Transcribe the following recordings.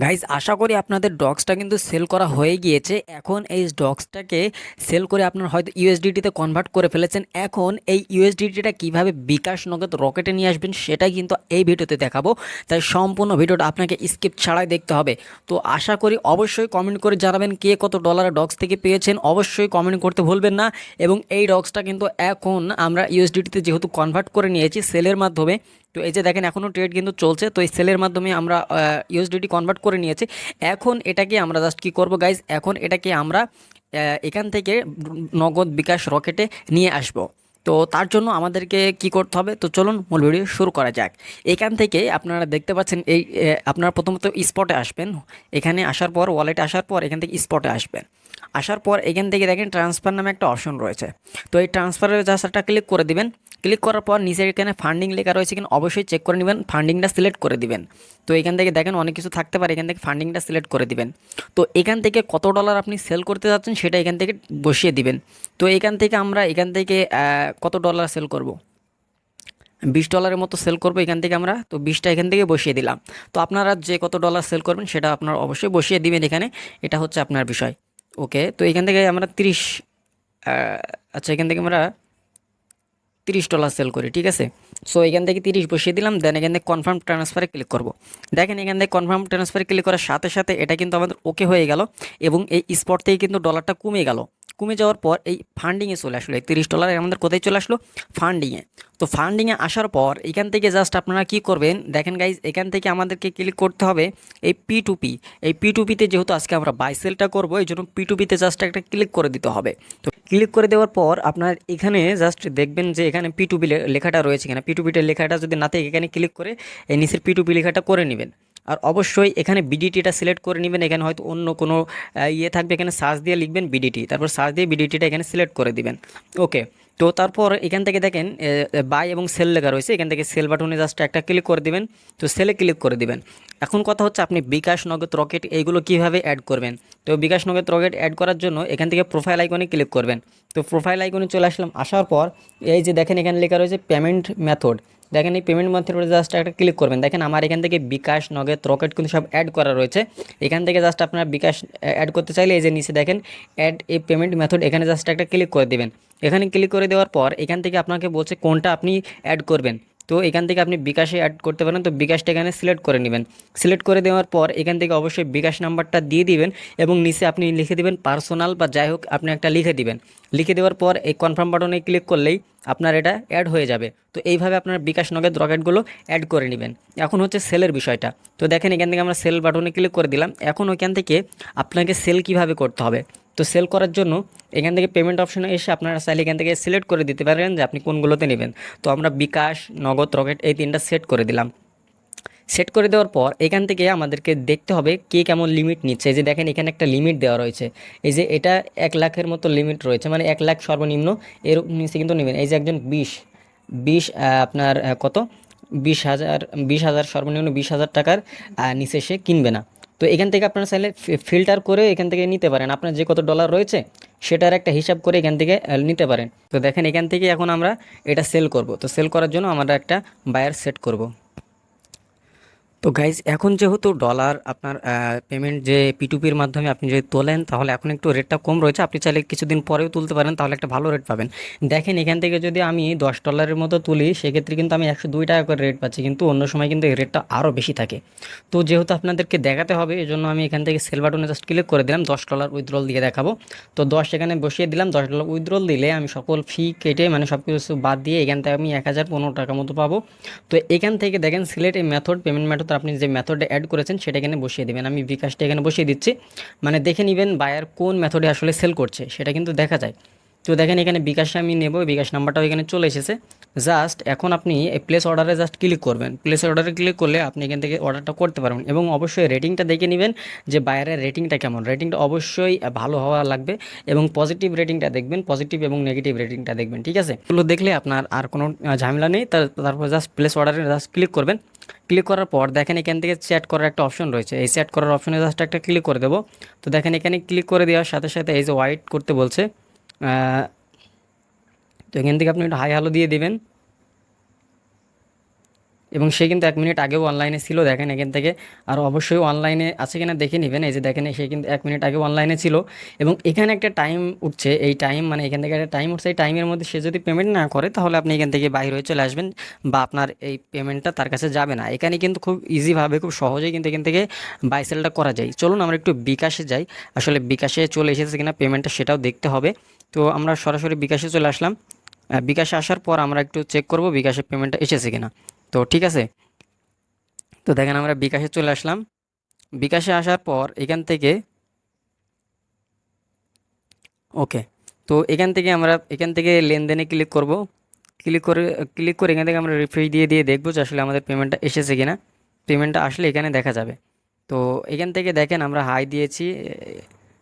Guys আশা করি আপনাদের ডগসটা কিন্তু সেল করা হয়ে গিয়েছে। এখন এই ডগসটাকে সেল করে আপনার হয়তো ইউএসডিটিতে কনভার্ট করে ফেলেছেন। এখন এই ইউএসডিটিটা কিভাবে বিকাশ নগদ রকেটে নিয়ে আসবেন সেটাই কিন্তু এই ভিডিওতে দেখাবো। তাই সম্পূর্ণ ভিডিওটা আপনাকে স্কিপ ছাড়াই দেখতে হবে। তো আশা করি অবশ্যই কমেন্ট করে জানাবেন কে কত ডলার ডগস থেকে পেয়েছেন, অবশ্যই কমেন্ট করতে ভুলবেন না। এবং এই ডগসটা কিন্তু এখন আমরা ইউএসডিটিতে যেহেতু কনভার্ট করে নিয়েছি সেলের মাধ্যমে, তো এই যে দেখেন এখনও ট্রেড কিন্তু চলছে। তো এই সেলের মাধ্যমে আমরা ইউএসডিটি কনভার্ট করে নিয়েছি। এখন এটাকে আমরা জাস্ট কি করব গাইজ, এখন এটাকে আমরা এখান থেকে নগদ বিকাশ রকেটে নিয়ে আসব। তো তার জন্য আমাদেরকে কি করতে হবে, তো চলুন মূল ভিডিও শুরু করা যাক। এখান থেকে আপনারা দেখতে পাচ্ছেন এই আপনারা প্রথমত স্পটে আসবেন। এখানে আসার পর ওয়ালেটে আসার পর এখান থেকে স্পটে আসবেন। আসার পর এখান থেকে দেখেন ট্রান্সফার নামে একটা অপশন রয়েছে। তো এই ট্রান্সফারের জাস্ট একটা ক্লিক করে দিবেন। ক্লিক করার পর নিচে এখানে ফান্ডিং লেখা রয়েছে কিনা অবশ্যই চেক করে নেবেন, ফান্ডিংটা সিলেক্ট করে দিবেন। তো এখান থেকে দেখেন অনেক কিছু থাকতে পারে, এখান থেকে ফান্ডিংটা সিলেক্ট করে দিবেন। তো এখান থেকে কত ডলার আপনি সেল করতে যাচ্ছেন সেটা এখান থেকে বসিয়ে দিবেন। তো এখান থেকে আমরা এখান থেকে কত ডলার সেল করব, $20 মতো সেল করবো এখান থেকে আমরা। তো 20টা এখান থেকে বসিয়ে দিলাম। তো আপনারা যে কত ডলার সেল করবেন সেটা আপনারা অবশ্যই বসিয়ে দিবেন এখানে, এটা হচ্ছে আপনার বিষয়। ওকে, তো এখান থেকে আমরা 30, আচ্ছা এখান থেকে আমরা $30 সেল করি, ঠিক আছে। সো এখান থেকে 30 বসিয়ে দিলাম, দেন এখান থেকে কনফার্ম ট্রান্সফারে ক্লিক করব। দেখেন এখান থেকে কনফার্ম ট্রান্সফারে ক্লিক করার সাথে সাথে এটা কিন্তু আমাদের ওকে হয়ে গেল এবং এই স্পট থেকে কিন্তু ডলারটা কমে গেল। কমে যাওয়ার পর এই ফান্ডিংয়ে চলে আসলো, এই $30 আমাদের কোথায় চলে আসলো, ফান্ডিংয়ে। তো ফান্ডিংয়ে আসার পর এখান থেকে জাস্ট আপনারা কি করবেন দেখেন গাইজ, এখান থেকে আমাদেরকে ক্লিক করতে হবে এই P2P। এই P2Pতে যেহেতু আজকে আমরা বাই সেলটা করবো, এই জন্য P2Pতে জাস্ট একটা ক্লিক করে দিতে হবে। তো ক্লিক করে দেওয়ার পর আপনার এখানে জাস্ট দেখবেন যে এখানে P2P লেখাটা রয়েছে, এখানে P2Pটা লেখাটা যদি না থাকে এখানে ক্লিক করে এই নিচের P2P লেখাটা করে নেবেন। আর অবশ্যই এখানে বিডিটিটা সিলেক্ট করে নেবেন। এখানে হয়তো অন্য কোনো ইয়ে থাকবে, এখানে সার্চ দিয়ে লিখবেন বিডিটি, তারপর সার্চ দিয়ে বিডিটিটা এখানে সিলেক্ট করে দিবেন। ওকে, তো তারপর এখান থেকে দেখেন বাই এবং সেল লেখা রয়েছে, এখান থেকে সেল বাটনে জাস্ট একটা ক্লিক করে দিবেন। তো সেলে ক্লিক করে দিবেন। এখন কথা হচ্ছে আপনি বিকাশ নগদ রকেট এইগুলো কিভাবে অ্যাড করবেন। তো বিকাশ নগদ রকেট অ্যাড করার জন্য এখান থেকে প্রোফাইল আইকনে ক্লিক করবেন। তো প্রোফাইল আইকনে চলে আসলাম, আসার পর এই যে দেখেন এখানে লেখা রয়েছে পেমেন্ট মেথড। দেখেন এই পেমেন্ট মেথডে জাস্ট একটা ক্লিক করবেন। দেখেন আমার এখান থেকে বিকাশ নগদ রকেট কিন্তু সব অ্যাড করা রয়েছে। এখান থেকে জাস্ট আপনারা বিকাশ অ্যাড করতে চাইলে এই যে নিচে দেখেন অ্যাড এ পেমেন্ট মেথড, এখানে জাস্ট একটা ক্লিক করে দেবেন। এখানে ক্লিক করে দেওয়ার পর এখান থেকে আপনাকে বলছে কোনটা আপনি অ্যাড করবেন। তো এখান থেকে আপনি বিকাশে অ্যাড করতে পারেন, তো বিকাশটা এখানে সিলেক্ট করে নেবেন। সিলেক্ট করে দেওয়ার পর এখান থেকে অবশ্যই বিকাশ নাম্বারটা দিয়ে দিবেন এবং নিচে আপনি লিখে দিবেন পার্সোনাল বা যাই হোক আপনি একটা লিখে দিবেন। লিখে দেওয়ার পর এই কনফার্ম বাটনে ক্লিক করলেই আপনার এটা অ্যাড হয়ে যাবে। তো এইভাবে আপনার বিকাশ নগদ রকেটগুলো অ্যাড করে নেবেন। এখন হচ্ছে সেলের বিষয়টা। তো দেখেন এখান থেকে আমরা সেল বাটনে ক্লিক করে দিলাম। এখন ওইখান থেকে আপনাকে সেল কিভাবে করতে হবে, তো সেল করার জন্য এখান থেকে পেমেন্ট অপশনে এসে আপনারা চাইলে এখান থেকে সিলেক্ট করে দিতে পারেন যে আপনি কোনগুলোতে নেবেন। তো আমরা বিকাশ নগদ রকেট এই তিনটা সেট করে দিলাম। সেট করে দেওয়ার পর এখান থেকে আমাদেরকে দেখতে হবে কে কেমন লিমিট নিচ্ছে। এই যে দেখেন এখানে একটা লিমিট দেওয়া রয়েছে, এই যে এটা 1 লাখের মতো লিমিট রয়েছে, মানে 1 লাখ সর্বনিম্ন, এর নিচে কিন্তু নেবেন। এই যে একজন 20 আপনার কত 20,000, 20,000 সর্বনিম্ন 20,000 টাকার নিচে সে কিনবে না। তো এখান থেকে আপনারা চাইলে ফিল্টার করে এখান থেকে নিতে পারেন, আপনার যে কত ডলার রয়েছে সেটার একটা হিসাব করে এখান থেকে নিতে পারেন। তো দেখেন এখান থেকে এখন আমরা এটা সেল করব। তো সেল করার জন্য আমরা একটা বায়ার সেট করব। তো গাইজ এখন যেহেতু ডলার আপনার পেমেন্ট যে P2Pর মাধ্যমে আপনি যদি তোলেন তাহলে এখন একটু রেটটা কম রয়েছে, আপনি চাইলে কিছুদিন পরেও তুলতে পারেন, তাহলে একটা ভালো রেট পাবেন। দেখেন এখান থেকে যদি আমি $10 মতো তুলি সেক্ষেত্রে কিন্তু আমি 102 টাকা করে রেট পাচ্ছি, কিন্তু অন্য সময় কিন্তু এই রেটটা আরও বেশি থাকে। তো যেহেতু আপনাদেরকে দেখাতে হবে এই জন্য আমি এখান থেকে সেল বাটনে জাস্ট ক্লিক করে দিলাম, $10 উইথড্রল দিয়ে দেখাবো। তো 10 এখানে বসিয়ে দিলাম। $10 উইথড্রল দিলে আমি সকল ফি কেটে মানে সব কিছু বাদ দিয়ে এখান থেকে আমি 1,015 টাকা মতো পাবো। তো এখান থেকে দেখেন সিলেক্ট এই মেথড, পেমেন্ট মেথড আপনি যে মেথডে অ্যাড করেছেন সেটা এখানে বসিয়ে দেবেন। আমি বিকাশটা এখানে বসিয়ে দিচ্ছি, মানে দেখে নেবেন বায়ার কোন মেথডে আসলে সেল করছে সেটা কিন্তু দেখা যায়। তো দেখেন এখানে বিকাশে আমি নেব, বিকাশ নাম্বারটাও এখানে চলে এসেছে। জাস্ট এখন আপনি এই প্লেস অর্ডারে জাস্ট ক্লিক করবেন। প্লেস অর্ডারে ক্লিক করলে আপনি এখান থেকে অর্ডারটা করতে পারবেন এবং অবশ্যই রেটিংটা দেখে নেবেন যে বায়ারের রেটিংটা কেমন। রেটিংটা অবশ্যই ভালো হওয়া লাগবে এবং পজিটিভ রেটিংটা দেখবেন, পজিটিভ এবং নেগেটিভ রেটিংটা দেখবেন, ঠিক আছে। এগুলো দেখলে আপনার আর কোনো ঝামেলা নেই। তারপর জাস্ট প্লেস অর্ডারে জাস্ট ক্লিক করবেন। ক্লিক করার পর দেখেন এখান থেকে চ্যাট করার একটা অপশন রয়েছে, এই চ্যাট করার অপশনে জাস্ট একটা ক্লিক করে দেবো। তো দেখেন এখানে ক্লিক করে দেওয়ার সাথে সাথে এই যে ওয়াইট করতে বলছে, তো এখান থেকে আপনি একটু হাই হ্যালো দিয়ে দিবেন। এবং সে কিন্তু 1 মিনিট আগেও অনলাইনে ছিল, দেখেন এখান থেকে। আর অবশ্যই অনলাইনে আছে কিনা দেখে নেবেন। এই যে দেখেন সে কিন্তু 1 মিনিট আগে অনলাইনে ছিল এবং এখানে একটা টাইম উঠছে, এই টাইম মানে এখান থেকে একটা টাইম উঠছে, এই টাইমের মধ্যে সে যদি পেমেন্ট না করে তাহলে আপনি এখান থেকে বাইরে হয়ে চলে আসবেন বা আপনার এই পেমেন্টটা তার কাছে যাবে না। এখানে কিন্তু খুব ইজিভাবে খুব সহজেই কিন্তু এখান থেকে বাই সেলটা করা যায়। চলুন আমরা একটু বিকাশে যাই, আসলে বিকাশে চলে এসেছে কিনা পেমেন্টটা সেটাও দেখতে হবে। তো আমরা সরাসরি বিকাশে চলে আসলাম। বিকাশে আসার পর আমরা একটু চেক করব বিকাশে পেমেন্টটা এসেছে কিনা। তো ঠিক আছে, তো দেখেন আমরা বিকাশে চলে আসলাম। বিকাশে আসার পর এখান থেকে ওকে, তো এখান থেকে আমরা এখান থেকে লেনদেনে ক্লিক করব। ক্লিক করে এখান থেকে আমরা রিফ্রেশ দিয়ে দিয়ে দেখবো যে আসলে আমাদের পেমেন্টটা এসেছে কিনা। পেমেন্টটা আসলে এখানে দেখা যাবে। তো এখান থেকে দেখেন আমরা হাই দিয়েছি,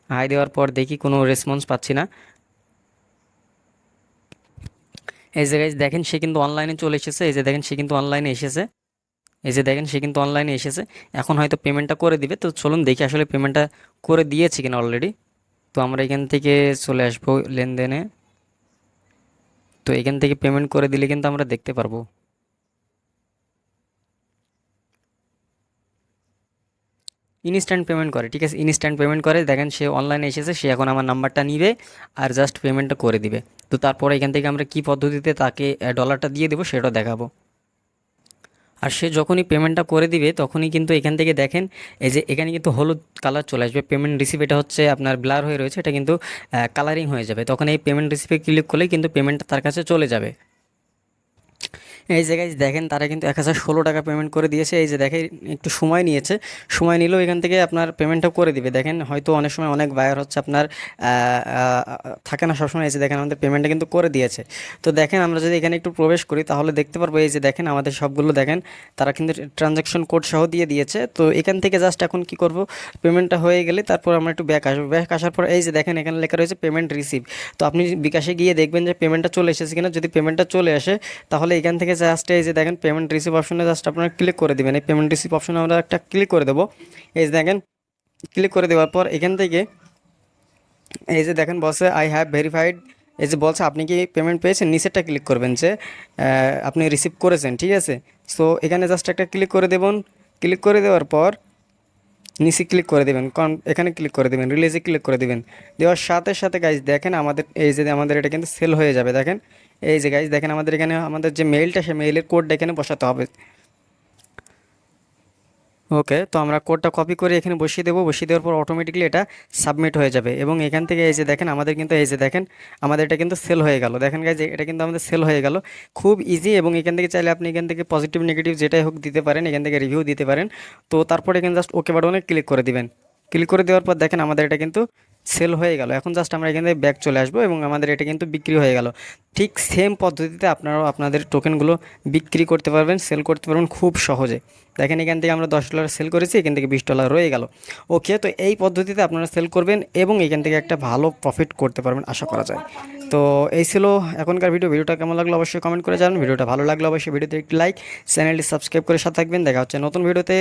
হাই দেওয়ার পর দেখি কোনো রেসপন্স পাচ্ছি না। এই যে গাইস দেখেন সে কিন্তু অনলাইনে চলে এসেছে, এই যে দেখেন সে কিন্তু অনলাইনে এসেছে, এই যে দেখেন সে কিন্তু অনলাইনে এসেছে। এখন হয়তো পেমেন্টটা করে দিবে, তো চলুন দেখি আসলে পেমেন্টটা করে দিয়েছে কিনা অলরেডি। তো আমরা এখান থেকে চলে আসবো লেনদেনে। তো এখান থেকে পেমেন্ট করে দিলে কিন্তু আমরা দেখতে পারবো। ইনস্ট্যান্ট পেমেন্ট করে, ঠিক আছে, ইনস্ট্যান্ট পেমেন্ট করে। দেখেন সে অনলাইনে এসেছে, সে এখন আমার নাম্বারটা নিবে আর জাস্ট পেমেন্টটা করে দিবে। তো তারপরে এখান থেকে আমরা কি পদ্ধতিতে তাকে ডলারটা দিয়ে দেবো সেটাও দেখাবো। আর সে যখনই পেমেন্টটা করে দিবে তখনই কিন্তু এখান থেকে দেখেন এই যে এখানে কিন্তু হলুদ কালার চলে আসবে, পেমেন্ট রিসিভ। এটা হচ্ছে আপনার ব্লার হয়ে রয়েছে, এটা কিন্তু কালারিং হয়ে যাবে। তখন এই পেমেন্ট রিসিভে ক্লিক করলেই কিন্তু পেমেন্টটা তার কাছে চলে যাবে। এই জায়গায় দেখেন তারা কিন্তু 1016 টাকা পেমেন্ট করে দিয়েছে। এই যে দেখেন একটু সময় নিয়েছে, সময় নিলেও এখান থেকে আপনার পেমেন্টটা করে দিবে। দেখেন হয়তো অনেক সময় অনেক বায়ার হচ্ছে আপনার থাকে না সবসময়। এই যে দেখেন আমাদের পেমেন্টটা কিন্তু করে দিয়েছে। তো দেখেন আমরা যদি এখানে একটু প্রবেশ করি তাহলে দেখতে পারবো এই যে দেখেন আমাদের সবগুলো দেখেন তারা কিন্তু ট্রানজ্যাকশন কোড সহ দিয়ে দিয়েছে। তো এখান থেকে জাস্ট এখন কি করব, পেমেন্টটা হয়ে গেলে তারপর আমরা একটু ব্যাক আসবো। ব্যাক আসার পর এই যে দেখেন এখানে লেখা রয়েছে পেমেন্ট রিসিভ। তো আপনি বিকাশে গিয়ে দেখবেন যে পেমেন্টটা চলে এসেছে কিনা। যদি পেমেন্টটা চলে আসে তাহলে এখান থেকে জাস্ট এই যে দেখেন পেমেন্ট রিসিভ অপশনে জাস্ট আপনারা ক্লিক করে দেবেন। এই পেমেন্ট রিসিভ অপশনে আমরা একটা ক্লিক করে দেবো। এই যে দেখেন ক্লিক করে দেওয়ার পর এখান থেকে এই যে দেখেন বলছে আই হ্যাভ ভেরিফাইড। এই যে বলছে আপনি কি পেমেন্ট পেয়েছেন, নিচেরটা ক্লিক করবেন যে আপনি রিসিভ করেছেন, ঠিক আছে। সো এখানে জাস্ট একটা ক্লিক করে দেবেন। ক্লিক করে দেওয়ার পর নিচে ক্লিক করে দেবেন, কারণ এখানে ক্লিক করে দেবেন, রিলিজে ক্লিক করে দেবেন। দেওয়ার সাথে সাথে গাইজ দেখেন আমাদের এই যে আমাদের এটা কিন্তু সেল হয়ে যাবে। দেখেন এই যে গাইজ দেখেন আমাদের এখানে আমাদের যে মেইলটা সে মেইলের কোডটা এখানে বসাতে হবে। ওকে, তো আমরা কোডটা কপি করে এখানে বসিয়ে দেবো। বসিয়ে দেওয়ার পর অটোমেটিকলি এটা সাবমিট হয়ে যাবে এবং এখান থেকে এই যে দেখেন আমাদের কিন্তু এই যে দেখেন আমাদের এটা কিন্তু সেল হয়ে গেল। দেখেন গাইজ এটা কিন্তু আমাদের সেল হয়ে গেল, খুব ইজি। এবং এখান থেকে চাইলে আপনি এখান থেকে পজিটিভ নেগেটিভ যেটাই হোক দিতে পারেন, এখান থেকে রিভিউ দিতে পারেন। তো তারপরে এখানে জাস্ট ওকে বাটনে ক্লিক করে দিবেন। ক্লিক করে দেওয়ার পর দেখেন আমাদের এটা কিন্তু সেল হয়ে গেল। এখন জাস্ট আমরা এখান থেকে ব্যাক চলে আসবো এবং আমাদের এটা কিন্তু বিক্রি হয়ে গেল। ঠিক সেম পদ্ধতিতে আপনারাও আপনাদের টোকেনগুলো বিক্রি করতে পারবেন, সেল করতে পারবেন খুব সহজে। দেখেন এখান থেকে আমরা $10 সেল করেছি, এখান থেকে $20 রয়ে গেল। ওকে, তো এই পদ্ধতিতে আপনারা সেল করবেন এবং এখান থেকে একটা ভালো প্রফিট করতে পারবেন আশা করা যায়। তো এই ছিল এখনকার ভিডিওটা কেমন লাগলো অবশ্যই কমেন্ট করে জানান। ভিডিওটা ভালো লাগলে অবশ্যই ভিডিওতে একটি লাইক, চ্যানেলটি সাবস্ক্রাইব করে সাথে থাকবেন। দেখা হচ্ছে নতুন ভিডিওতে।